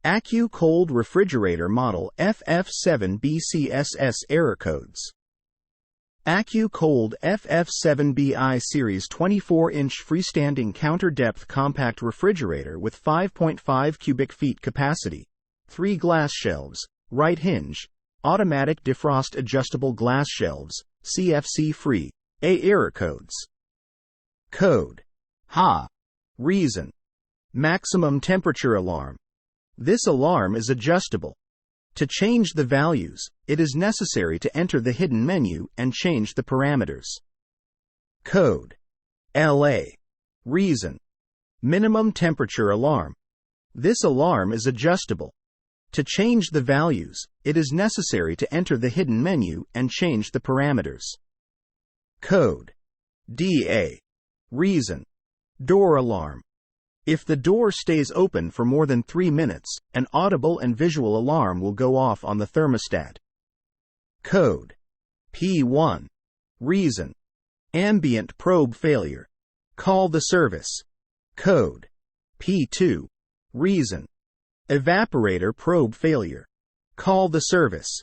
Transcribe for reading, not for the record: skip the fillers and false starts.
AccuCold refrigerator model FF7BCSS error codes. AccuCold FF7BI Series 24-inch freestanding counter-depth compact refrigerator with 5.5 cubic feet capacity, 3 glass shelves, right hinge, automatic defrost adjustable glass shelves, CFC-free, error codes. Code. Ha. Reason. Maximum temperature alarm. This alarm is adjustable. To change the values, it is necessary to enter the hidden menu and change the parameters. Code. LA. Reason. Minimum temperature alarm. This alarm is adjustable. To change the values, it is necessary to enter the hidden menu and change the parameters. Code. DA. Reason. Door alarm. If the door stays open for more than 3 minutes, an audible and visual alarm will go off on the thermostat. Code. P1. Reason. Ambient probe failure. Call the service. Code. P2. Reason. Evaporator probe failure. Call the service.